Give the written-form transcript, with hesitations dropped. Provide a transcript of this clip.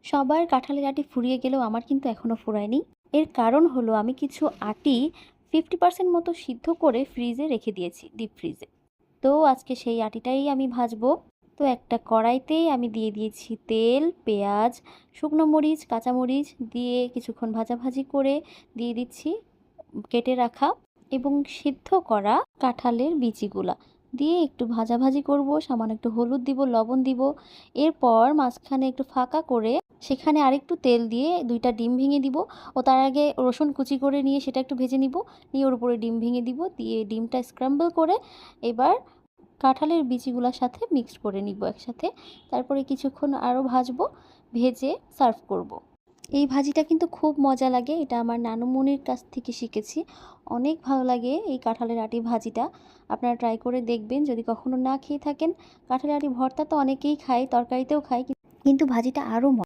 সবার কাঁঠালের আটি ফুরিয়ে গেলেও আমার কিন্তু এখনও ফুরায়নি। এর কারণ হলো আমি কিছু আটি 50% মতো সিদ্ধ করে ফ্রিজে রেখে দিয়েছি, ডিপ ফ্রিজে। তো আজকে সেই আটিটাই আমি ভাজবো। তো একটা কড়াইতে আমি দিয়ে দিয়েছি তেল, পেঁয়াজ, শুকনো মরিচ, কাঁচামরিচ দিয়ে কিছুক্ষণ ভাজাভাজি করে দিয়ে দিচ্ছি কেটে রাখা এবং সিদ্ধ করা কাঁঠালের বিচিগুলা দিয়ে একটু ভাজাভাজি করব। সামান্য একটু হলুদ দিব, লবণ দিব। এরপর মাঝখানে একটু ফাঁকা করে সেখানে আরেকটু তেল দিয়ে 2টা ডিম ভেঙে দিব ও তার আগে রসুন কুচি করে নিয়ে সেটা একটু ভেজে নিব। নিয়ে ওর উপরে ডিম ভেঙে দিব, দিয়ে ডিমটা স্ক্রাম্বল করে এবার কাঁঠালের বিচিগুলোর সাথে মিক্সড করে নিব একসাথে। তারপরে কিছুক্ষণ আরও ভাজবো, ভেজে সার্ভ করব। এই ভাজিটা কিন্তু খুব মজা লাগে, এটা আমার নানুমণির কাছ থেকে শিখেছি। অনেক ভালো লাগে এই কাঁঠালের আটি ভাজিটা। আপনারা ট্রাই করে দেখবেন যদি কখনো না খেয়ে থাকেন। কাঁঠালের আটি ভর্তা তো অনেকেই খায়, তরকারিতেও খায়, কিন্তু ভাজিটা আরও